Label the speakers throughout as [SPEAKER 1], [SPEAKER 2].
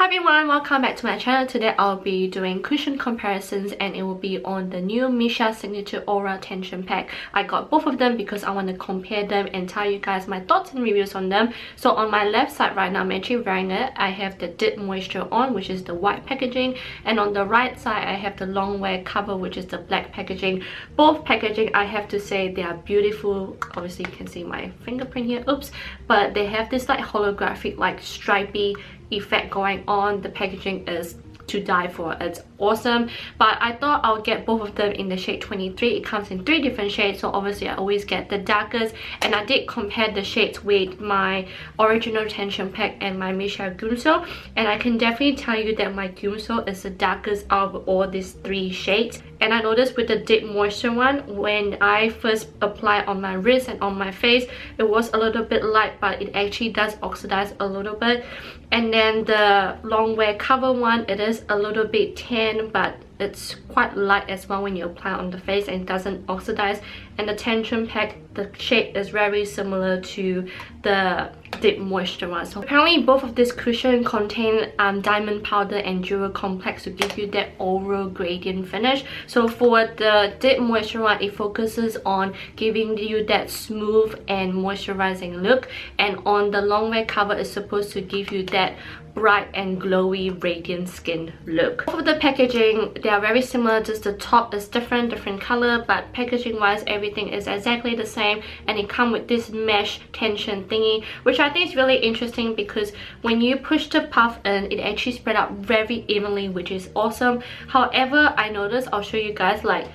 [SPEAKER 1] Hi everyone, welcome back to my channel. Today I'll be doing cushion comparisons and it will be on the new MISSHA Signature Aura Tension Pack. I got both of them because I want to compare them and tell you guys my thoughts and reviews on them. So on my left side right now, I'm actually wearing it. I have the Deep Moisture on, which is the white packaging, and on the right side I have the long wear cover, which is the black packaging. Both packaging, I have to say, they are beautiful. Obviously you can see my fingerprint here, oops, but they have this like holographic, like stripy effect going on. The packaging is to die for. It's awesome, but I thought I'll get both of them in the shade 23. It comes in 3 different shades, so obviously I always get the darkest, and I did compare the shades with my original tension pack and my MISSHA Gumso, and I can definitely tell you that my Gumso is the darkest out of all these 3 shades. And I noticed with the Deep Moisture one, when I first apply on my wrist and on my face, it was a little bit light, but it actually does oxidize a little bit. And then the long wear cover one, it is a little bit tan, but it's quite light as well when you apply on the face and it doesn't oxidize. And the tension pack, the shape is very similar to the Deep Moisture one. So apparently both of these cushions contain diamond powder and jewel complex to give you that oral gradient finish. So for the Deep Moisture one, it focuses on giving you that smooth and moisturizing look, and on the long wear cover is supposed to give you that bright and glowy radiant skin look. For the packaging, they are very similar, just the top is different color, but packaging wise everything is exactly the same, and it comes with this mesh tension thingy, which I think is really interesting because when you push the puff in, it actually spread out very evenly, which is awesome. However, I noticed, I'll show you guys, like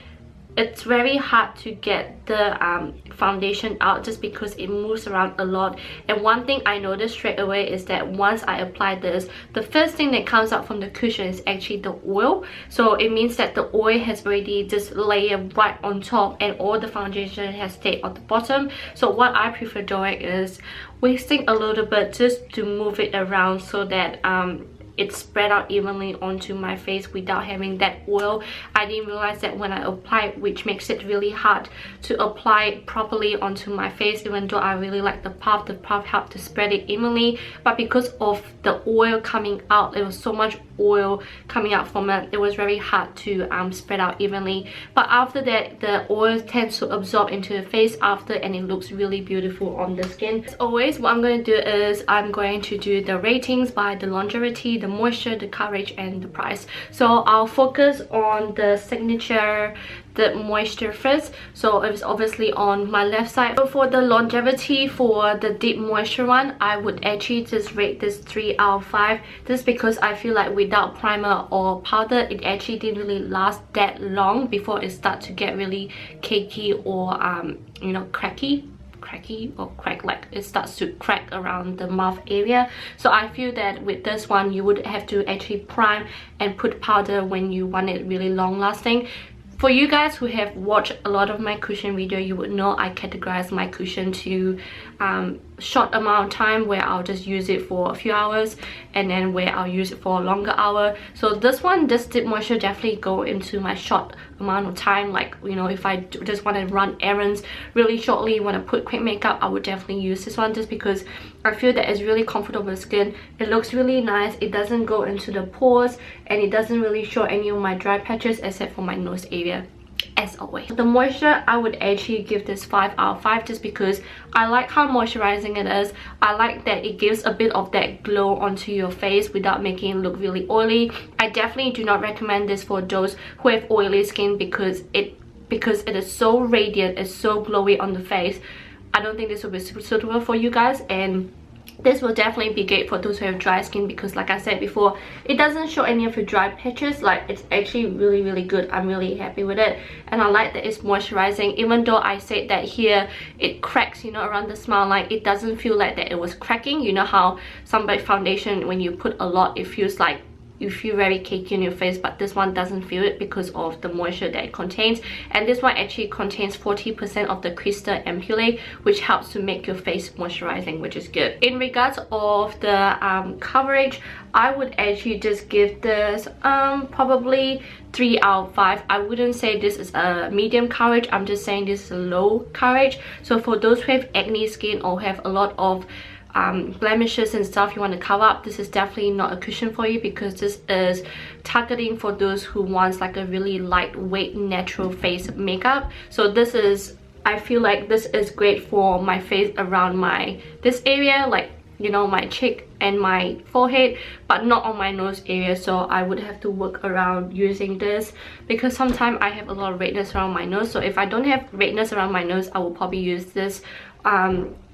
[SPEAKER 1] it's very hard to get the foundation out just because it moves around a lot. And one thing I noticed straight away is that once I apply this, the first thing that comes out from the cushion is actually the oil. So it means that the oil has already just layered right on top and all the foundation has stayed on the bottom. So what I prefer doing is wasting a little bit just to move it around so that it's spread out evenly onto my face without having that oil. I didn't realize that when I apply it, which makes it really hard to apply it properly onto my face. Even though I really like the puff helped to spread it evenly, but because of the oil coming out, there was so much oil coming out from it, it was very hard to spread out evenly. But after that, the oil tends to absorb into the face after, and it looks really beautiful on the skin. As always, what I'm going to do is I'm going to do the ratings by the longevity, the moisture, the coverage, and the price. So I'll focus on the signature, the moisture first. So it's obviously on my left side. So for the longevity, for the Deep Moisture one, I would actually just rate this 3 out of 5, just because I feel like without primer or powder, it actually didn't really last that long before it starts to get really cakey or you know, cracky or crack, like it starts to crack around the mouth area. So I feel that with this one you would have to actually prime and put powder when you want it really long lasting. For you guys who have watched a lot of my cushion video, you would know I categorize my cushion to short amount of time where I'll just use it for a few hours, and then where I'll use it for a longer hour. So this one, this Deep Moisture, definitely go into my short amount of time. Like, you know, if I just want to run errands really shortly, want to put quick makeup, I would definitely use this one, just because I feel that it's really comfortable skin. It looks really nice, it doesn't go into the pores, and it doesn't really show any of my dry patches except for my nose area. As always, the moisture, I would actually give this 5 out of 5, just because I like how moisturizing it is. I like that it gives a bit of that glow onto your face without making it look really oily. I definitely do not recommend this for those who have oily skin, because it is so radiant, it's so glowy on the face. I don't think this will be super suitable for you guys, and this will definitely be great for those who have dry skin, because like I said before, it doesn't show any of your dry patches. Like, it's actually really good. I'm really happy with it, and I like that it's moisturizing. Even though I said that here it cracks, you know, around the smile line, it doesn't feel like that it was cracking. You know how some foundation, when you put a lot, it feels like you feel very cakey on your face, but this one doesn't feel it because of the moisture that it contains. And this one actually contains 40% of the crystal ampullae, which helps to make your face moisturizing, which is good. In regards of the coverage, I would actually just give this probably 3 out of 5. I wouldn't say this is a medium coverage, I'm just saying this is a low coverage. So for those who have acne skin or have a lot of blemishes and stuff you want to cover up, this is definitely not a cushion for you, because this is targeting for those who wants like a really lightweight natural face makeup. So this is, I feel like this is great for my face around this area, like, you know, my cheek and my forehead, but not on my nose area. So I would have to work around using this, because sometimes I have a lot of redness around my nose. So if I don't have redness around my nose, I will probably use this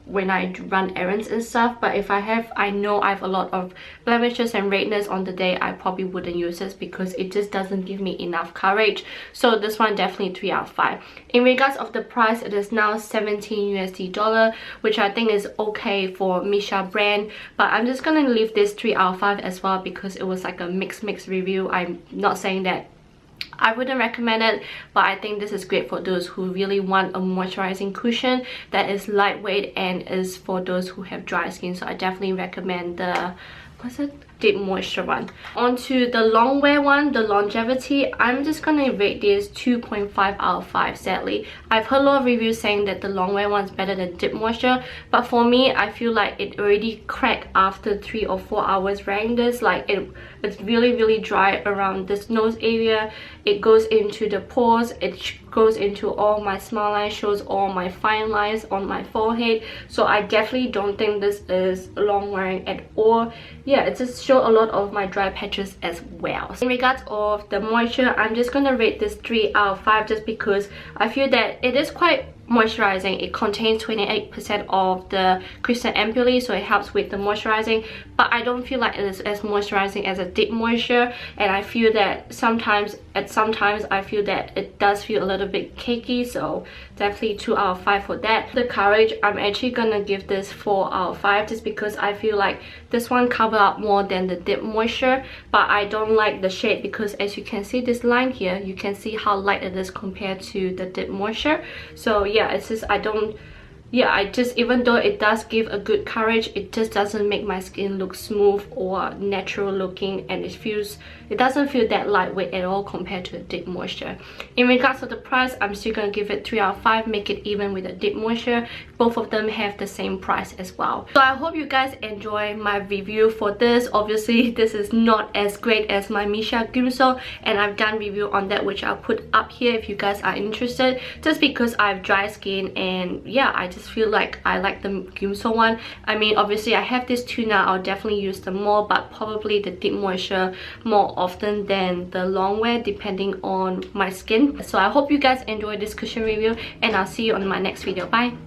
[SPEAKER 1] when I run errands and stuff. But if I know I have a lot of blemishes and redness on the day, I probably wouldn't use this, because it just doesn't give me enough coverage. So this one definitely 3 out of 5. In regards of the price, it is now $17 USD, which I think is okay for MISSHA brand, but I'm just gonna leave this 3 out of 5 as well, because it was like a mixed review. I'm not saying that I wouldn't recommend it, but I think this is great for those who really want a moisturizing cushion that is lightweight and is for those who have dry skin. So I definitely recommend the, what's it, Deep Moisture one. Onto the long wear one, the longevity, I'm just gonna rate this 2.5 out of 5. Sadly, I've heard a lot of reviews saying that the long wear one's better than Deep Moisture, but for me, I feel like it already cracked after 3 or 4 hours wearing this. Like it's really dry around this nose area. It goes into the pores, it goes into all my smile lines, shows all my fine lines on my forehead. So I definitely don't think this is long wearing at all. Yeah, it just shows a lot of my dry patches as well. In regards of the moisture, I'm just gonna rate this 3 out of 5, just because I feel that it is quite moisturizing. It contains 28% of the crystal ampulle, so it helps with the moisturizing, but I don't feel like it is as moisturizing as a Deep Moisture. And I feel that sometimes I feel that it does feel a little bit cakey, so definitely 2 out of 5 for that. The coverage, I'm actually gonna give this 4 out of 5, just because I feel like this one covered up more than the Deep Moisture, but I don't like the shade, because as you can see this line here, you can see how light it is compared to the Deep Moisture. So yeah, it's just even though it does give a good coverage, it just doesn't make my skin look smooth or natural looking, and it doesn't feel that lightweight at all compared to a Deep Moisture. In regards to the price, I'm still gonna give it 3 out of 5, make it even with a Deep Moisture. Both of them have the same price as well. So I hope you guys enjoy my review for this. Obviously this is not as great as my MISSHA Grimsol, and I've done review on that, which I'll put up here if you guys are interested, just because I have dry skin, and yeah, I just feel like I like the Grimsol one. I mean, obviously I have this two now, I'll definitely use them more, but probably the Deep Moisture more often than the long wear, depending on my skin. So I hope you guys enjoyed this cushion review, and I'll see you on my next video. Bye.